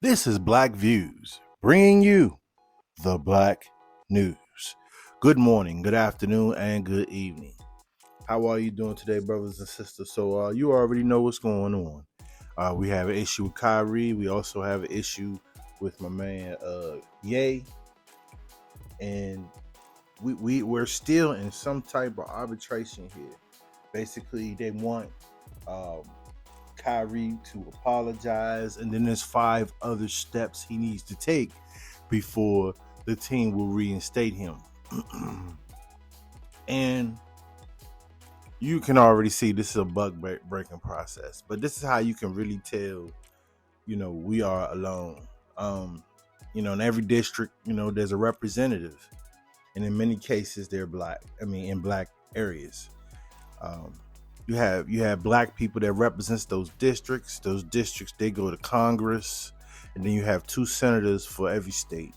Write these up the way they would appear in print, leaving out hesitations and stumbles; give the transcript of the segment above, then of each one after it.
This is Black Views, bringing you the Black News. Good morning, good afternoon, and good evening. How are you doing today, brothers and sisters? So, you already know what's going on. We have an issue with Kyrie. We also have an issue with my man, Ye. And we're still in some type of arbitration here. Basically, they want um, Kyrie to apologize, and then there's 5 other steps he needs to take before the team will reinstate him. And you can already see this is a bug breaking process, but this is how you can really tell, we are alone. In every district, there's a representative, and in many cases, they're black. I mean, in black areas. Um, you have black people that represents those districts. Those districts, they go to Congress, and then you have 2 senators for every state.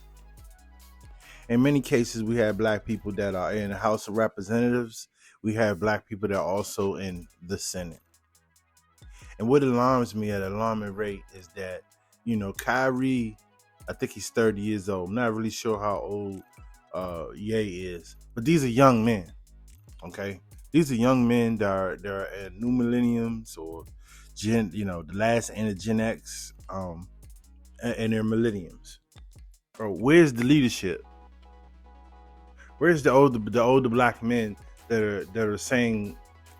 In many cases, we have black people that are in the House of Representatives. We have black people that are also in the Senate. And what alarms me at an alarming rate is that, Kyrie, I think he's 30 years old. I'm not really sure how old Ye is, but these are young men. Okay, these are young men that are at new millenniums or the last end of Gen X, and they're millenniums. Bro, where's the leadership? Where's the older black men that are saying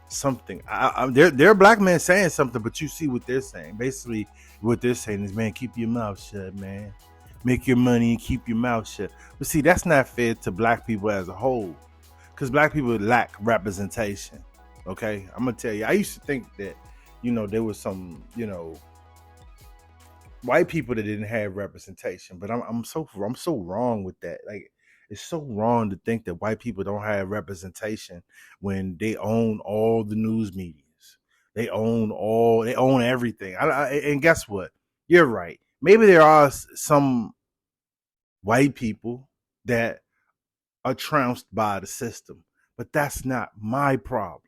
something? They're black men saying something, but you see what they're saying. Basically, what they're saying is, man, keep your mouth shut, man. Make your money and keep your mouth shut. But see, that's not fair to black people as a whole, because black people lack representation. Okay, I'm gonna tell you. I used to think that, there was some, white people that didn't have representation, but I'm so wrong with that. Like, it's so wrong to think that white people don't have representation when they own all the news medias. They own everything. And guess what? You're right. Maybe there are some white people that are trounced by the system, but that's not my problem.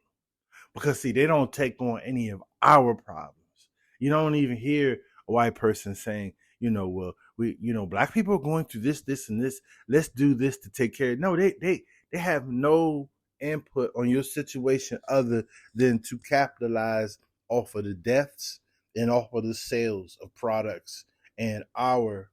Because see, they don't take on any of our problems. You don't even hear a white person saying, well, black people are going through this, and this. Let's do this to take care of it. No, they have no input on your situation other than to capitalize off of the deaths and off of the sales of products and our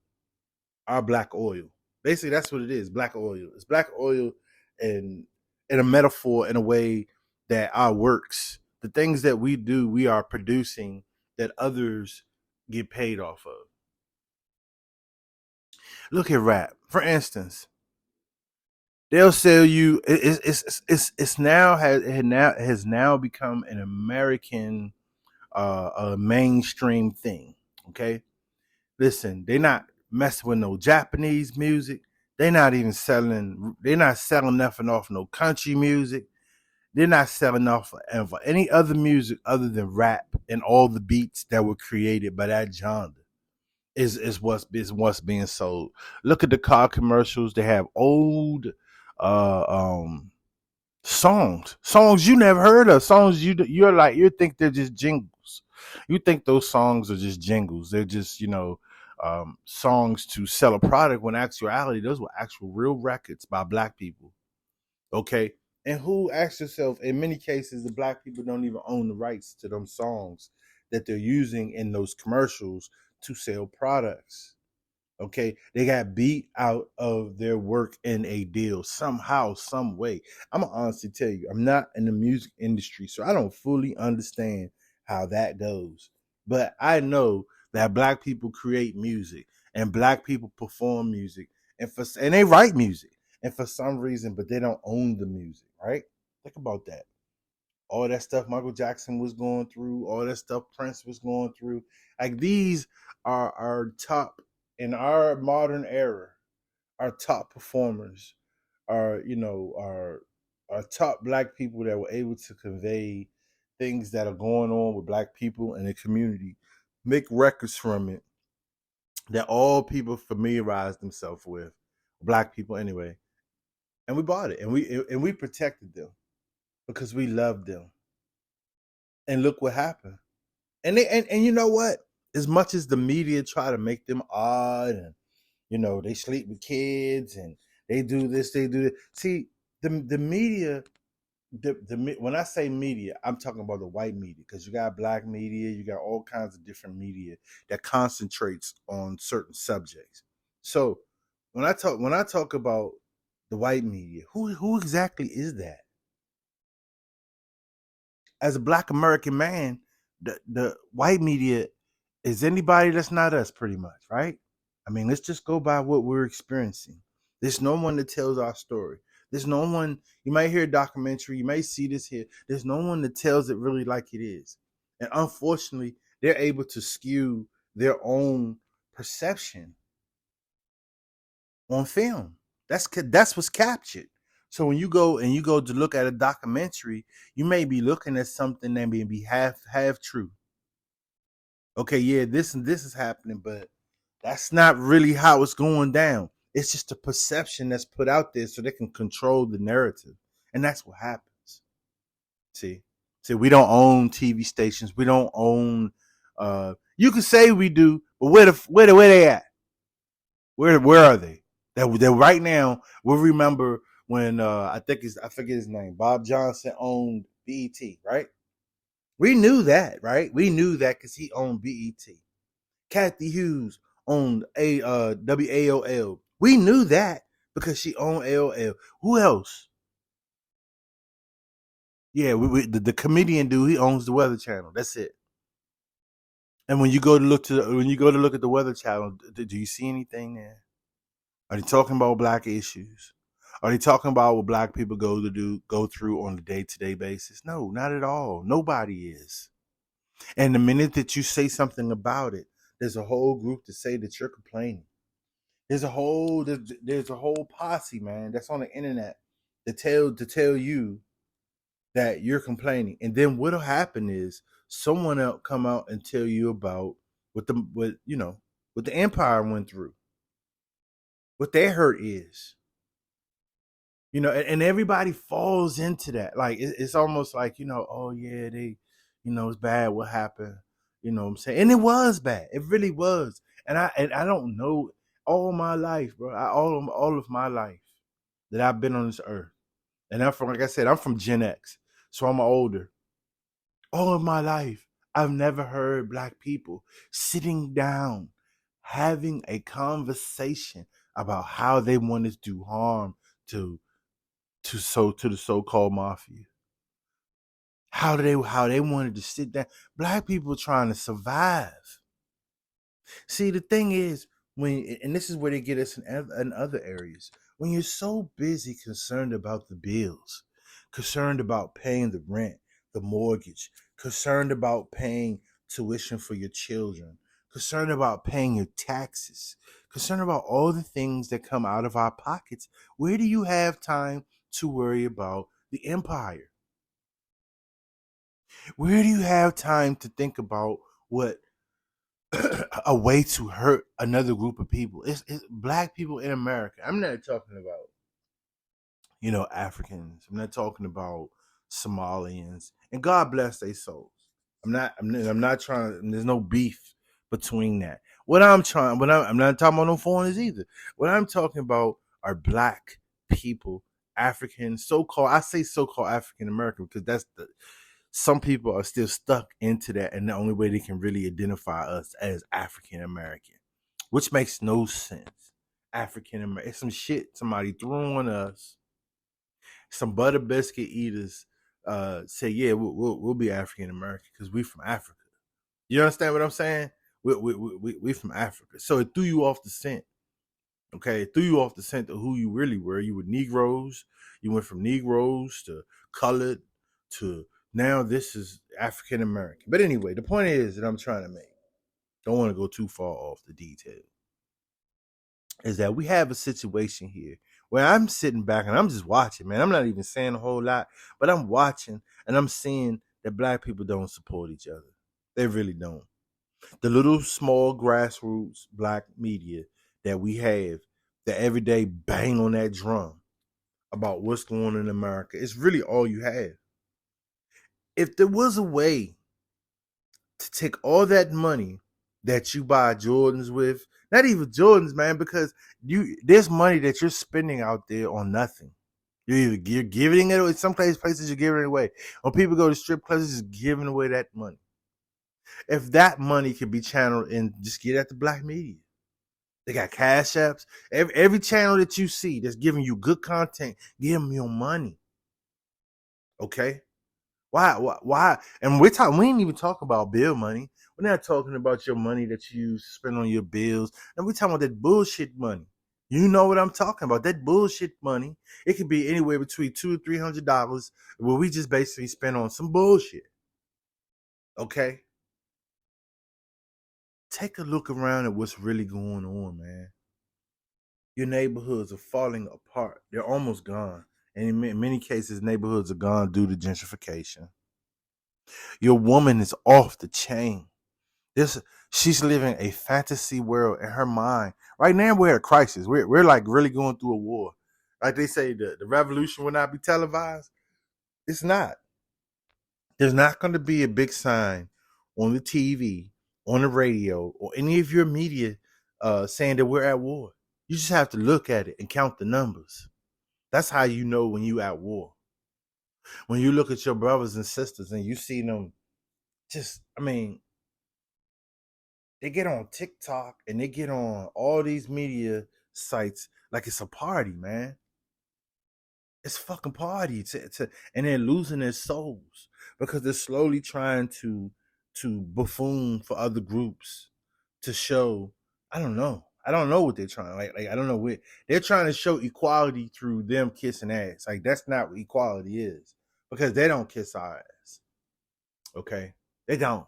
black oil. Basically, that's what it is. Black oil. It's black oil, and in a metaphor, in a way that our works, the things that we do, we are producing that others get paid off of. Look at rap, for instance. They'll sell you. It's now has now become an American a mainstream thing. Okay, listen, they're not messing with no Japanese music. They're not selling nothing off no country music. They're not selling off of any other music other than rap and all the beats that were created by that genre is what's being sold. Look at the car commercials. They have old uh um songs you never heard of, songs you think they're just jingles. You think those songs are just jingles. They're just songs to sell a product, when in actuality those were actual real records by black people. Okay, and who, ask yourself, in many cases the black people don't even own the rights to them songs that they're using in those commercials to sell products. Okay, they got beat out of their work in a deal somehow, some way. I'm gonna honestly tell you, I'm not in the music industry, so I don't fully understand how that goes. But I know that black people create music and black people perform music, and they write music, and for some reason, but they don't own the music, right? Think about that. All that stuff Michael Jackson was going through, all that stuff Prince was going through. Like, these are our top, in our modern era, our top performers are, our top black people that were able to convey things that are going on with black people in the community, make records from it that all people familiarize themselves with, black people anyway. And we bought it, and we protected them because we loved them. And look what happened. And you know what? as much as the media try to make them odd, and they sleep with kids and they do this, they do that. See, the media, when I say media, I'm talking about the white media, because you got black media, you got all kinds of different media that concentrates on certain subjects. So when I talk about the white media, who exactly is that? As a black American man, the white media is anybody that's not us, pretty much, right? I mean, let's just go by what we're experiencing. There's no one that tells our story. There's no one. You might hear a documentary, you may see this here. There's no one that tells it really like it is. And unfortunately, they're able to skew their own perception on film. That's what's captured. So when you go to look at a documentary, you may be looking at something that may be half true. Okay, yeah, this and this is happening, but that's not really how it's going down. It's just a perception that's put out there so they can control the narrative. And that's what happens. See? See, we don't own TV stations. We don't own you can say we do, but where they at? Where are they? That right now we remember when I forget his name. Bob Johnson owned BET, right? We knew that, right? We knew that because he owned BET. Kathy Hughes owned a WAOL. We knew that because she owned AOL. Who else? Yeah, the comedian dude. He owns the Weather Channel. That's it. And when you go to look at the Weather Channel, do you see anything there? Are they talking about black issues? Are they talking about what black people go through on a day-to-day basis? No, not at all. Nobody is. And the minute that you say something about it, there's a whole group to say that you're complaining. There's a whole posse, man, that's on the internet to tell you that you're complaining. And then what'll happen is someone else come out and tell you about what the empire went through, what their hurt is. And everybody falls into that. Like it's almost like, oh yeah, it's bad what happened. You know what I'm saying? And it was bad. It really was. And I don't know, all my life, bro. All of my life that I've been on this earth. And I'm from, like I said, I'm from Gen X. So I'm older. All of my life, I've never heard black people sitting down having a conversation about how they wanted to do harm to to the so-called mafia. How they wanted to sit down. Black people trying to survive. See, the thing is, and this is where they get us in other areas. When you're so busy concerned about the bills, concerned about paying the rent, the mortgage, concerned about paying tuition for your children, concerned about paying your taxes, concerned about all the things that come out of our pockets, where do you have time to worry about the empire? Where do you have time to think about what a way to hurt another group of people? It's black people in America. I'm not talking about Africans. I'm not talking about Somalians. And God bless their souls. I'm not trying. There's no beef between that. I'm not talking about no foreigners either. What I'm talking about are black people, African, so-called. I say so-called African American because that's the some people are still stuck into that, and the only way they can really identify us as African American, which makes no sense. African American, it's some shit somebody threw on us. Some butter biscuit eaters say, yeah, we'll be African American because we from Africa. You understand what I'm saying? We from Africa, so it threw you off the scent. Okay, it threw you off the scent of who you really were. You were Negroes. You went from Negroes to colored to now this is African American. But anyway, the point is that I'm trying to make. Don't want to go too far off the detail. Is that we have a situation here where I'm sitting back and I'm just watching, man. I'm not even saying a whole lot, but I'm watching and I'm seeing that black people don't support each other. They really don't. The little small grassroots black media that we have that every day bang on that drum about what's going on in America, it's really all you have. If there was a way to take all that money that you buy Jordans with. Not even Jordans, man, because there's money that you're spending out there on nothing. You're giving it away. Some places you're giving it away. When people go to strip clubs, just giving away that money. If that money could be channeled and just get at the black media. They got cash apps. Every channel that you see that's giving you good content, give them your money. Okay? Why? And we ain't even talking about bill money. We're not talking about your money that you spend on your bills. And we're talking about that bullshit money. You know what I'm talking about. That bullshit money. It could be anywhere between $200 to $300 where we just basically spend on some bullshit. Okay? Take a look around at what's really going on, man. Your neighborhoods are falling apart. They're almost gone. And in many cases, neighborhoods are gone due to gentrification. Your woman is off the chain. This She's living a fantasy world in her mind. Right now we're at a crisis. We're like really going through a war. Like they say the revolution will not be televised. It's not. There's not going to be a big sign on the TV, on the radio, or any of your media saying that we're at war. You just have to look at it and count the numbers. That's how you know when you at war. When you look at your brothers and sisters and you see them they get on TikTok and they get on all these media sites like it's a party, man. It's a fucking party, and they're losing their souls because they're slowly trying to buffoon for other groups to show. I don't know. I don't know what they're trying. Like I don't know what they're trying to show equality through them kissing ass. Like that's not what equality is because they don't kiss our ass. Okay, they don't.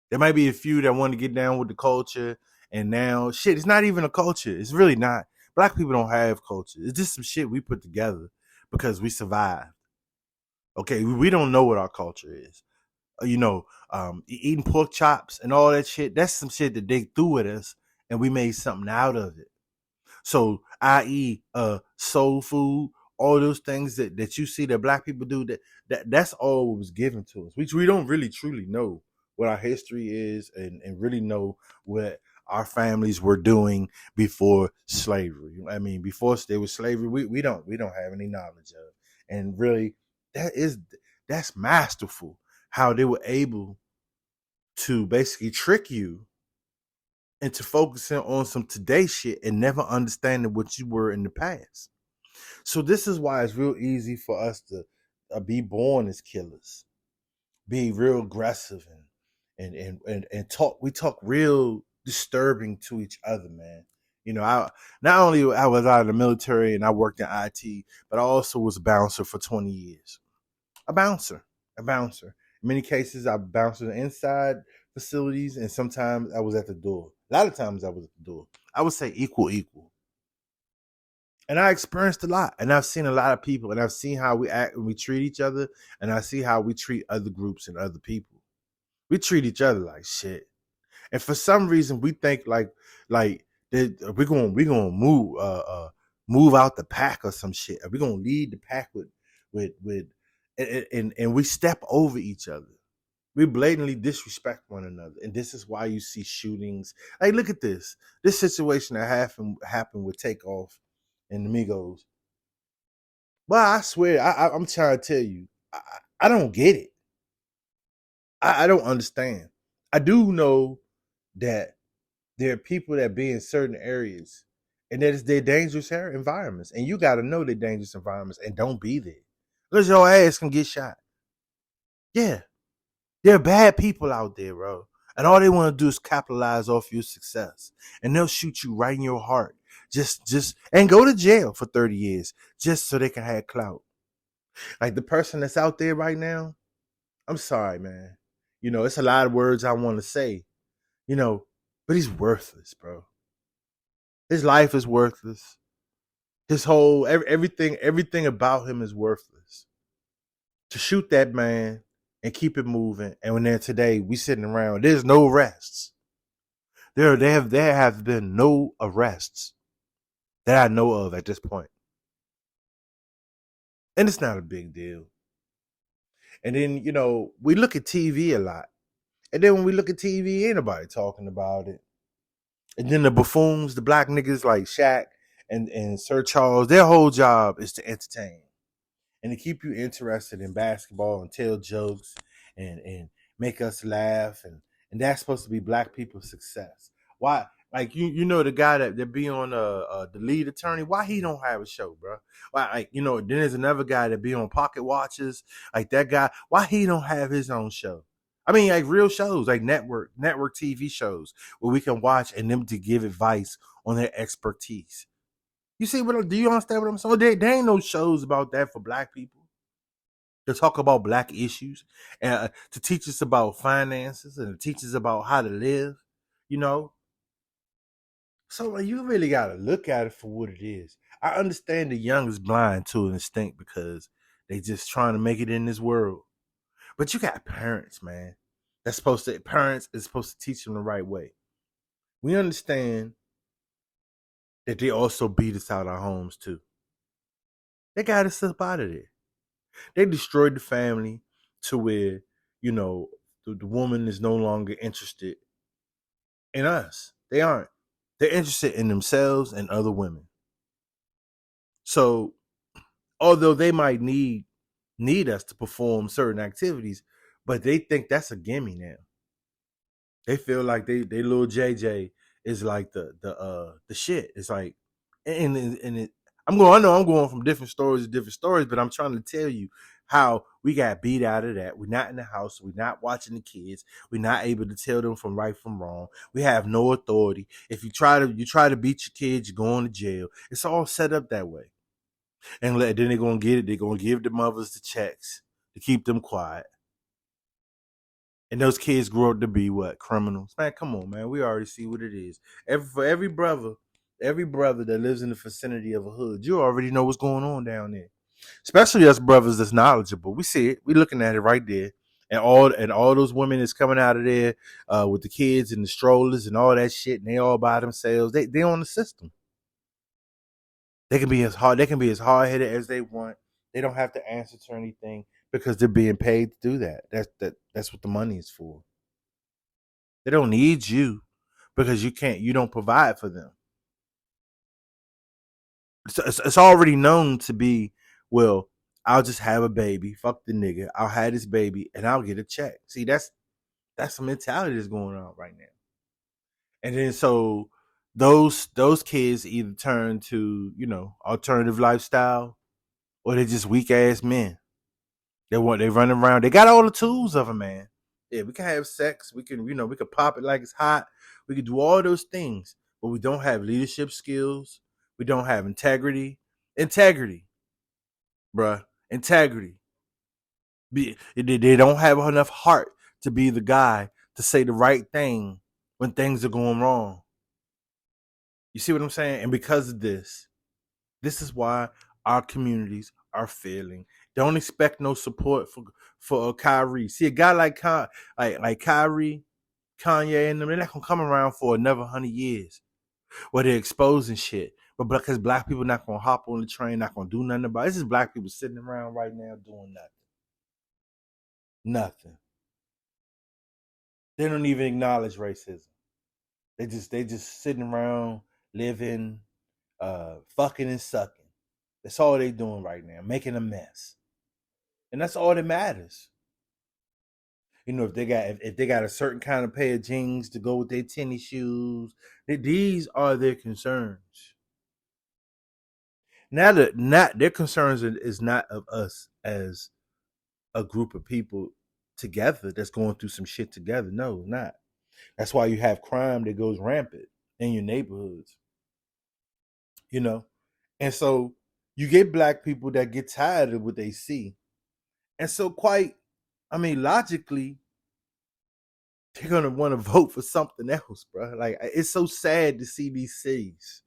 There might be a few that want to get down with the culture, and now shit, it's not even a culture. It's really not. Black people don't have culture. It's just some shit we put together because we survived. Okay, we don't know what our culture is. Eating pork chops and all that shit. That's some shit that they threw at us, and we made something out of it. So, i.e., soul food, all those things that you see that black people do, that's all what was given to us. We don't really truly know what our history is and really know what our families were doing before slavery. I mean, before there was slavery, we don't have any knowledge of. And really, that's masterful how they were able to basically trick you into focusing on some today shit and never understanding what you were in the past. So this is why it's real easy for us to be born as killers, be real aggressive and talk. We talk real disturbing to each other, man. I not only I was out of the military and I worked in IT, but I also was a bouncer for 20 years. A bouncer, a bouncer. In many cases, I bounced inside facilities, and sometimes I was at the door. A lot of times, I was at the door. I would say equal. And I experienced a lot, and I've seen a lot of people, and I've seen how we act and we treat each other, and I see how we treat other groups and other people. We treat each other like shit, and for some reason, we think like that we're gonna move out the pack or some shit. We're gonna lead the pack with and we step over each other. We blatantly disrespect one another, and this is why you see shootings. Like, look at this situation that happened with Takeoff and the Migos. But I swear, I'm trying to tell you, I don't get it. I don't understand. I do know that there are people that be in certain areas, and that is their dangerous environments, and you got to know they're dangerous environments and don't be there, because your ass can get shot. Yeah, there are bad people out there, bro. And all they want to do is capitalize off your success. And they'll shoot you right in your heart. And go to jail for 30 years just so they can have clout. Like the person that's out there right now, I'm sorry, man. It's a lot of words I want to say, but he's worthless, bro. His life is worthless. His whole everything about him is worthless. To shoot that man and keep it moving. And when they're today, we sitting around, there's no arrests. There have been no arrests that I know of at this point. And it's not a big deal. And then, we look at TV a lot. And then when we look at TV, ain't nobody talking about it. And then the buffoons, the black niggas like Shaq and Sir Charles, their whole job is to entertain and to keep you interested in basketball and tell jokes and make us laugh and that's supposed to be black people's success. Why? Like you know the guy that be on the lead attorney. Why he don't have a show, bro? Why then there's another guy that be on Pocket Watches, like that guy. Why he don't have his own show? I mean, like real shows, like network TV shows where we can watch and them to give advice on their expertise. You see what? Do you understand what I'm saying? There ain't no shows about that for black people to talk about black issues and to teach us about finances and to teach us about how to live. You know, so like, you really got to look at it for what it is. I understand the young is blind to an instinct because they just trying to make it in this world. But you got parents, man. Parents is supposed to teach them the right way. We understand that they also beat us out of our homes too. They got us up out of there. They destroyed the family to where, you know, the woman is no longer interested in us. They aren't. They're interested in themselves and other women. So although they might need us to perform certain activities, but they think that's a gimme now. They feel like they little JJ is like the shit. It's like and it, I know I'm going from different stories to different stories, but I'm trying to tell you how we got beat out of that. We're not in the house. We're not watching the kids. We're not able to tell them from right from wrong. We have no authority. If you try to beat your kids, you're going to jail. It's all set up that way. And then they're gonna get it. They're gonna give the mothers the checks to keep them quiet. And those kids grow up to be what? Criminals. Man, come on, man. We already see what it is. For every brother that lives in the vicinity of a hood, you already know what's going on down there. Especially us brothers that's knowledgeable. We see it. We looking at it right there. And all those women that's coming out of there with the kids and the strollers and all that shit, and they all by themselves. They on the system. They can be as hard headed as they want. They don't have to answer to anything because they're being paid to do that. That's what the money is for. They don't need you because you don't provide for them. It's already known to be, well, I'll just have a baby, fuck the nigga. I'll have this baby and I'll get a check. See, that's the mentality that's going on right now. And then so those kids either turn to, alternative lifestyle or they're just weak ass men. They run around. They got all the tools of a man. Yeah, we can have sex. We can, we can pop it like it's hot. We can do all those things, but we don't have leadership skills. We don't have integrity. Integrity, bruh. Integrity. They don't have enough heart to be the guy to say the right thing when things are going wrong. You see what I'm saying? And because of this is why our communities are failing. Don't expect no support for Kyrie. See a guy like Kyrie, Kanye, and them, they're not gonna come around for another 100 years where they're exposing shit. But because black people not gonna hop on the train, not gonna do nothing about it. This is black people sitting around right now doing nothing. Nothing. They don't even acknowledge racism. They just sitting around living, fucking and sucking. That's all they doing right now, making a mess. And that's all that matters. If they got a certain kind of pair of jeans to go with their tennis shoes, these are their concerns. Now that not their concerns is not of us as a group of people together that's going through some shit together. No, not. That's why you have crime that goes rampant in your neighborhoods. You know, and so you get black people that get tired of what they see, and so logically, they're gonna want to vote for something else, bro. Like it's so sad to see these cities,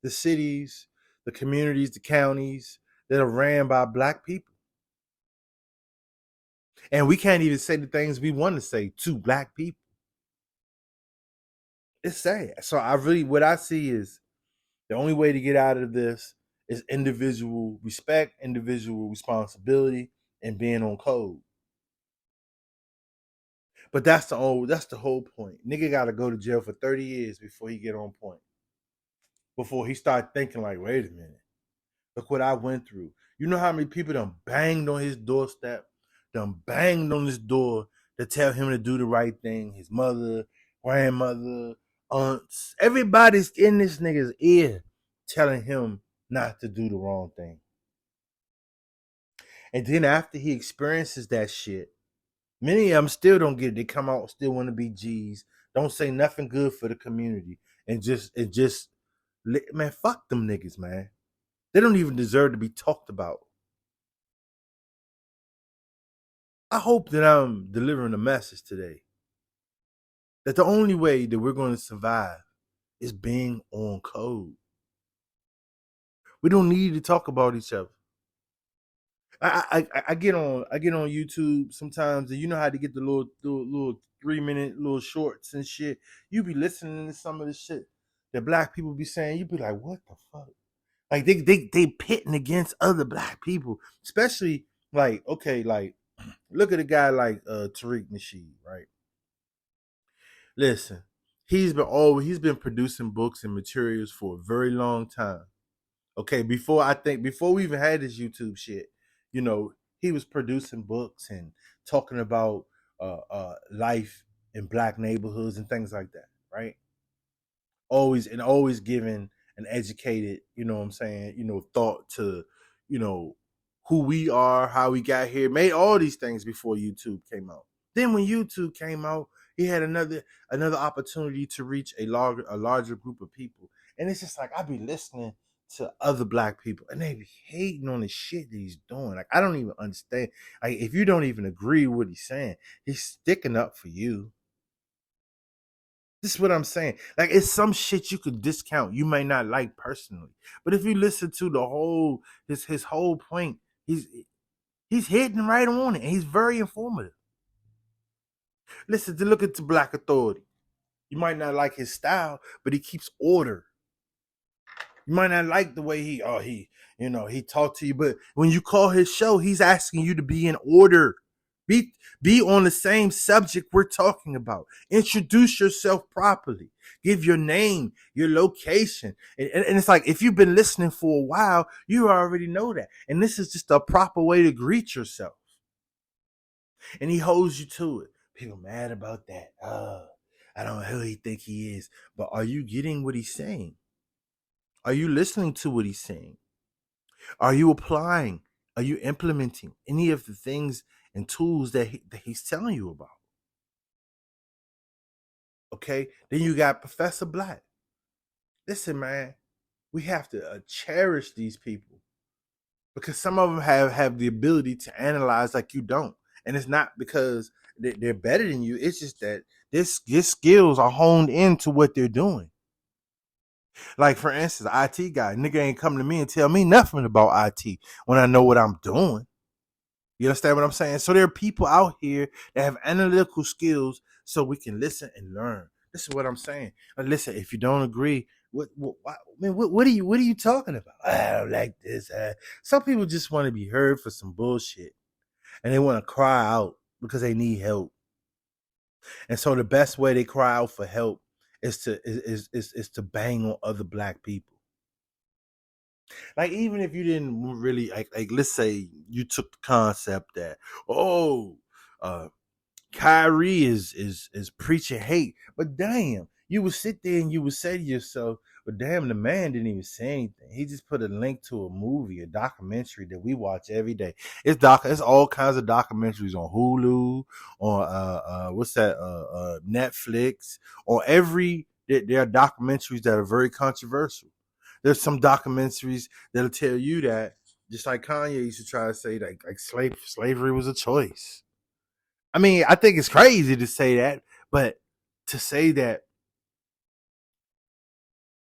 the communities, the counties that are ran by black people, and we can't even say the things we want to say to black people. It's sad. So what I see is the only way to get out of this is individual respect, individual responsibility, and being on code. But that's the whole point. Nigga gotta go to jail for 30 years before he get on point. Before he start thinking like, wait a minute, look what I went through. You know how many people done banged on his doorstep, done banged on his door to tell him to do the right thing. His mother, grandmother, aunts, everybody's in this nigga's ear telling him not to do the wrong thing. And then after he experiences that shit, many of them still don't get it. They come out, still want to be G's, don't say nothing good for the community, and just man, fuck them niggas, man. They don't even deserve to be talked about. I hope that I'm delivering a message today that the only way that we're going to survive is being on code. We don't need to talk about each other. I get on YouTube sometimes, and you know how to get the little 3 minute little shorts and shit. You be listening to some of the shit that black people be saying. You be like, what the fuck? Like they pitting against other black people, especially like, okay, like look at a guy like Tariq Nasheed, right? Listen, he's been producing books and materials for a very long time. Okay, before we even had this YouTube shit, you know, he was producing books and talking about life in black neighborhoods and things like that, right? Always giving an educated, you know what I'm saying, thought to, you know, who we are, how we got here, made all these things before YouTube came out. Then when YouTube came out, he had another opportunity to reach a larger group of people. And it's just like I be listening to other black people and they be hating on the shit that he's doing. Like I don't even understand. Like if you don't even agree with what he's saying, he's sticking up for you. This is what I'm saying. Like it's some shit you could discount. You may not like personally, but if you listen to the whole his whole point, he's hitting right on it, and he's very informative. Listen to look at the Black Authority. You might not like his style, but he keeps order. You might not like the way he talked to you, but when you call his show, he's asking you to be in order. Be be on the same subject we're talking about. Introduce yourself properly. Give your name, your location. And it's like if you've been listening for a while, you already know that. And this is just a proper way to greet yourself. And he holds you to it. People mad about that. I don't know who he think he is. But are you getting what he's saying? Are you listening to what he's saying? Are you applying? Are you implementing any of the things and tools that he's telling you about? Okay. Then you got Professor Black. Listen, man, we have to cherish these people because some of them have the ability to analyze like you don't, and it's not because they're better than you. It's just that this skills are honed into what they're doing. Like for instance, IT guy, nigga ain't come to me and tell me nothing about IT when I know what I'm doing. You understand what I'm saying? So there are people out here that have analytical skills, so we can listen and learn. This is what I'm saying. Listen, if you don't agree, what are you talking about? I don't like this. Some people just want to be heard for some bullshit, and they want to cry out because they need help. And so the best way they cry out for help is to bang on other black people. Like even if you didn't really like let's say you took the concept that oh uh Kyrie is preaching hate, but damn, you would sit there and you would say to yourself, but damn, the man didn't even say anything. He just put a link to a movie, a documentary that we watch every day. It's all kinds of documentaries on Hulu, on what's that Netflix, or there are documentaries that are very controversial. There's some documentaries that'll tell you that, just like Kanye used to try to say, like slavery was a choice. I mean, I think it's crazy to say that, but to say that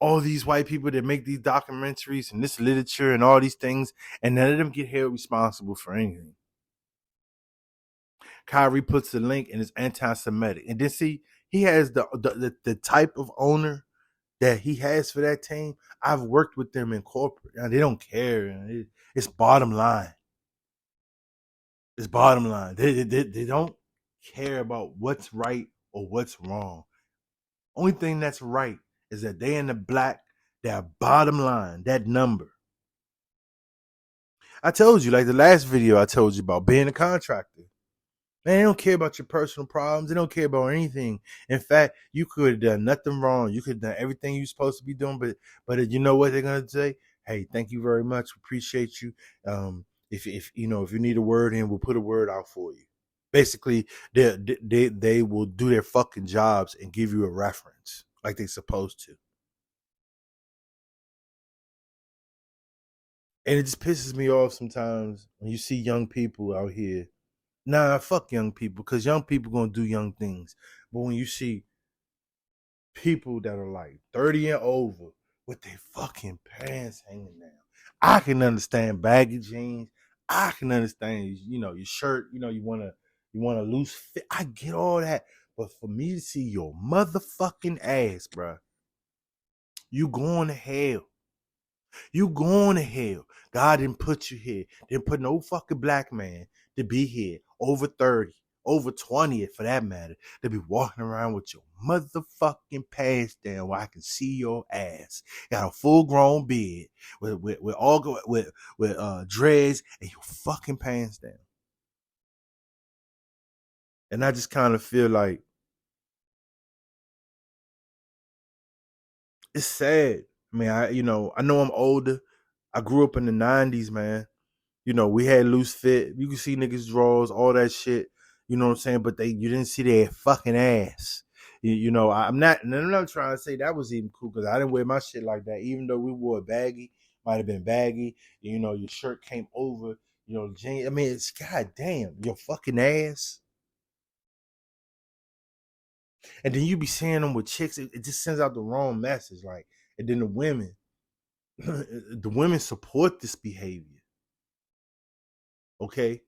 all these white people that make these documentaries and this literature and all these things, and none of them get held responsible for anything. Kyrie puts the link and it's anti-Semitic, and then see he has the type of owner that he has for that team. I've worked with them in corporate. Now, they don't care. It's bottom line. It's bottom line. They don't care about what's right or what's wrong. Only thing that's right is that they in the black, that bottom line, that number. I told you, like the last video I told you about being a contractor. Man, they don't care about your personal problems. They don't care about anything. In fact, you could have done nothing wrong. You could have done everything you're supposed to be doing, but you know what they're gonna say? Hey, thank you very much. Appreciate you. If you know if you need a word in, we'll put a word out for you. Basically, they will do their fucking jobs and give you a reference like they're supposed to. And it just pisses me off sometimes when you see young people out here. Nah, fuck young people, because young people gonna do young things. But when you see people that are like 30 and over with their fucking pants hanging down, I can understand baggy jeans. I can understand, your shirt, you want a loose fit. I get all that. But for me to see your motherfucking ass, bruh, you going to hell. You going to hell. God didn't put you here. Didn't put no fucking black man to be here over 30, over 20 for that matter, to be walking around with your motherfucking pants down where I can see your ass. Got a full grown beard with all with dreads and your fucking pants down. And I just kind of feel like it's sad. I mean, I know I'm older. I grew up in the 90s, man. We had loose fit. You can see niggas drawers, all that shit. You know what I'm saying? But you didn't see their fucking ass. I'm not trying to say that was even cool because I didn't wear my shit like that. Even though we wore baggy, might have been baggy. Your shirt came over. Jeans. I mean, it's goddamn your fucking ass. And then you be seeing them with chicks. It just sends out the wrong message. Like, and then the women, the women support this behavior. Okay,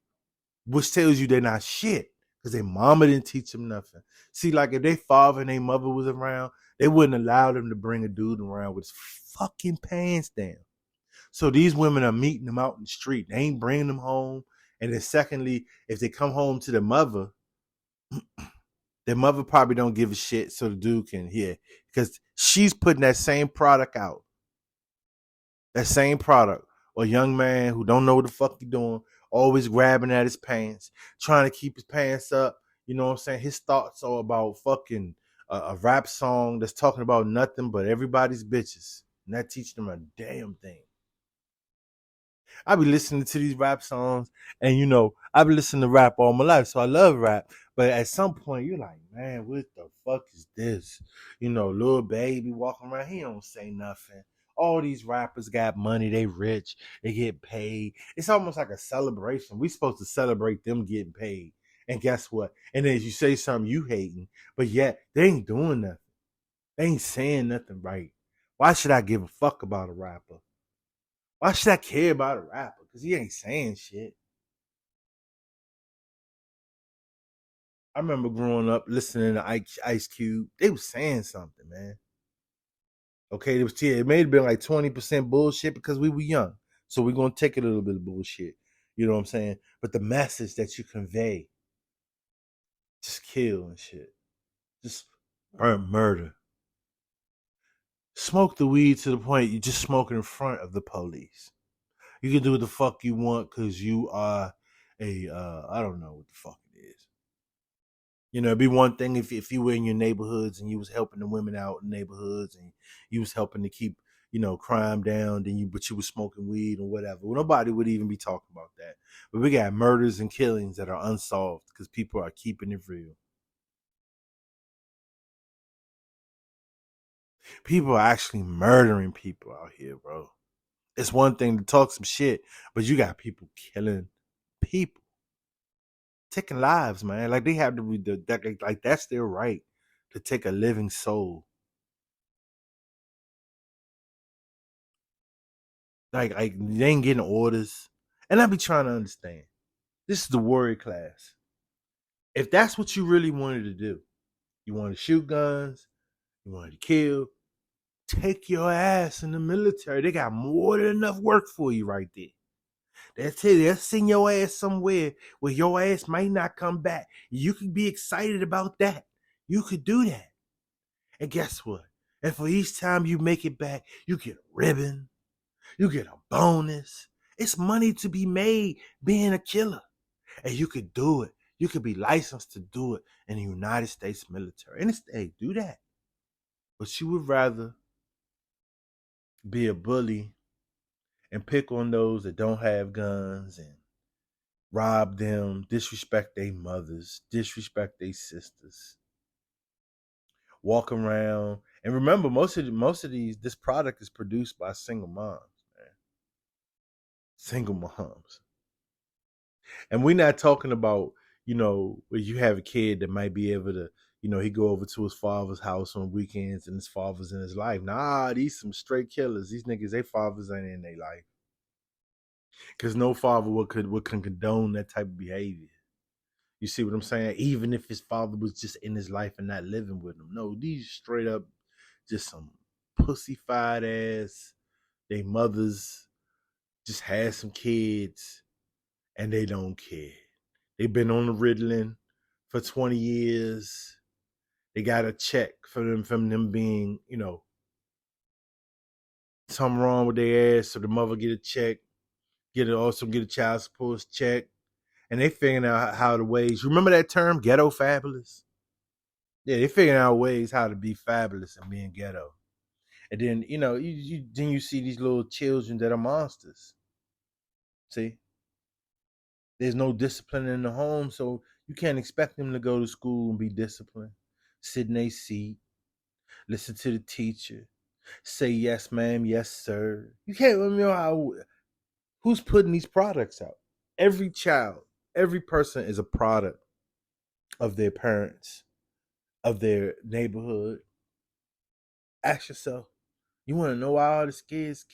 which tells you they're not shit because their mama didn't teach them nothing. See, like if their father and their mother was around, they wouldn't allow them to bring a dude around with his fucking pants down. So these women are meeting them out in the street. They ain't bringing them home. And then secondly, if they come home to their mother probably don't give a shit so the dude can hear because she's putting that same product out. That same product. Or a young man who don't know what the fuck he doing, always grabbing at his pants, trying to keep his pants up. You know what I'm saying? His thoughts are about fucking a rap song that's talking about nothing but everybody's bitches. And that teach them a damn thing. I be listening to these rap songs, and I be listening to rap all my life, so I love rap. But at some point, you're like, man, what the fuck is this? Lil Baby walking around, he don't say nothing. All these rappers got money, they rich, they get paid. It's almost like a celebration. We supposed to celebrate them getting paid. And guess what? And then you say something you hating, but yet they ain't doing nothing. They ain't saying nothing right. Why should I give a fuck about a rapper? Why should I care about a rapper? Because he ain't saying shit. I remember growing up listening to Ice Cube. They was saying something, man. Okay, it may have been like 20% bullshit because we were young. So we're gonna take a little bit of bullshit. You know what I'm saying? But the message that you convey, just kill and shit. Just burn murder. Smoke the weed to the point you just smoke it in front of the police. You can do what the fuck you want because you are I don't know what the fuck it is. It'd be one thing if you were in your neighborhoods and you was helping the women out in neighborhoods and you was helping to keep, crime down, but you was smoking weed or whatever. Well, nobody would even be talking about that. But we got murders and killings that are unsolved because people are keeping it real. People are actually murdering people out here, bro. It's one thing to talk some shit, but you got people killing people, taking lives, man. Like they have to be like that's their right to take a living soul. Like they ain't getting orders. And I be trying to understand. This is the warrior class. If that's what you really wanted to do, you wanted to shoot guns, you wanted to kill, take your ass in the military. They got more than enough work for you right there. That's it. They'll send your ass somewhere where your ass might not come back. You could be excited about that. You could do that. And guess what? And for each time you make it back, you get a ribbon. You get a bonus. It's money to be made being a killer. And you could do it. You could be licensed to do it in the United States military. And hey, do that. But you would rather be a bully and pick on those that don't have guns and rob them, disrespect their mothers, disrespect their sisters, walk around. And remember, most of these, this product is produced by single moms, man. Single moms. And we're not talking about, where you have a kid that might be able to, he go over to his father's house on weekends and his father's in his life. Nah, these some straight killers. These niggas, their fathers ain't in their life. Because no father would condone that type of behavior. You see what I'm saying? Even if his father was just in his life and not living with him. No, these straight up just some pussyfied ass. They mothers just had some kids and they don't care. They've been on the Ritalin for 20 years. They got a check from them being, something wrong with their ass. So the mother get a check, also get a child support check. And they figuring out how to ways. Remember that term, ghetto fabulous? Yeah, they figuring out ways how to be fabulous and being ghetto. And then, you see these little children that are monsters. See? There's no discipline in the home, so you can't expect them to go to school and be disciplined. Sit in their seat, listen to the teacher, say yes, ma'am, yes, sir. You can't who's putting these products out? Every child, every person is a product of their parents, of their neighborhood. Ask yourself, you want to know why all these kids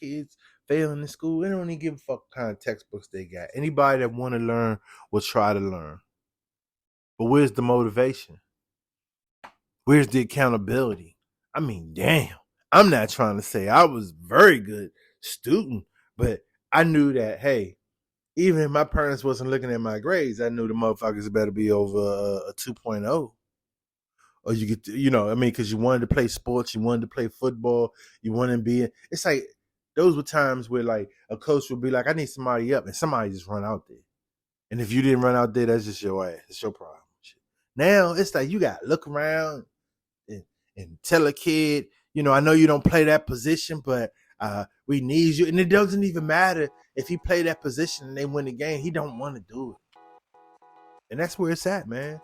failing in school? They don't even give a fuck what kind of textbooks they got. Anybody that want to learn will try to learn. But where's the motivation? Where's the accountability? I mean, damn. I'm not trying to say I was very good student, but I knew that, hey, even if my parents wasn't looking at my grades, I knew the motherfuckers better be over a 2.0. Or you get, because you wanted to play sports, you wanted to play football, you wanted to be. It's like those were times where like a coach would be like, "I need somebody up," and somebody just run out there. And if you didn't run out there, that's just your ass. It's your problem. Now it's like you got to look around and tell a kid, I know you don't play that position, but we need you. And it doesn't even matter if he play that position and they win the game. He don't want to do it. And that's where it's at, man.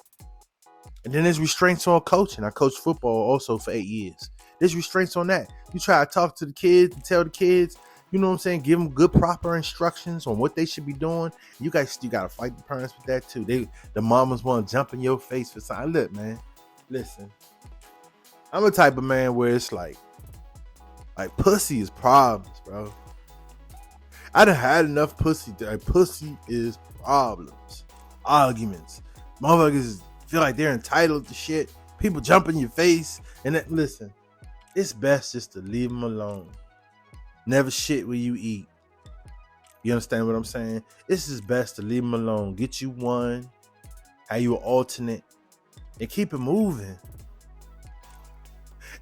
And then there's restraints on coaching. I coached football also for 8 years. There's restraints on that. You try to talk to the kids and tell the kids, you know what I'm saying, give them good, proper instructions on what they should be doing. You got to fight the parents with that too. The mamas want to jump in your face for something. Look, man, listen. I'm a type of man where it's like pussy is problems, bro. I done had enough pussy. Pussy is problems. Arguments. Motherfuckers feel like they're entitled to shit. People jump in your face. And listen, it's best just to leave them alone. Never shit where you eat. You understand what I'm saying? It's just best to leave them alone. Get you one. Have you an alternate. And keep it moving.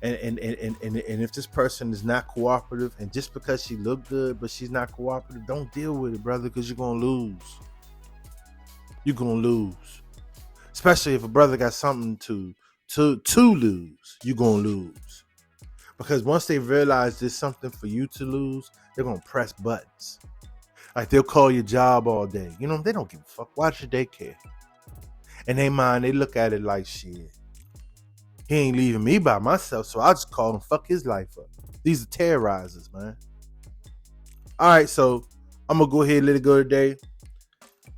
And if this person is not cooperative, and just because she look good but she's not cooperative, don't deal with it, brother, because you're gonna lose. You're gonna lose. Especially if a brother got something to lose, you're gonna lose. Because once they realize there's something for you to lose, they're gonna press buttons. Like they'll call your job all day. They don't give a fuck. Why should they care? In their mind, they look at it like shit. He ain't leaving me by myself, so I'll just call him, fuck his life up. These are terrorizers, man. All right, so I'm going to go ahead and let it go today.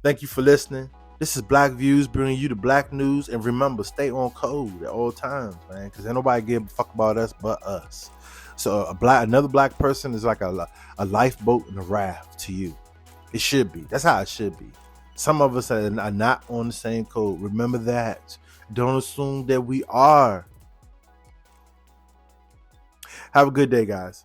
Thank you for listening. This is Black Views, bringing you the black news. And remember, stay on code at all times, man, because ain't nobody give a fuck about us but us. So another black person is like a lifeboat and a raft to you. It should be. That's how it should be. Some of us are not on the same code. Remember that. Don't assume that we are. Have a good day, guys.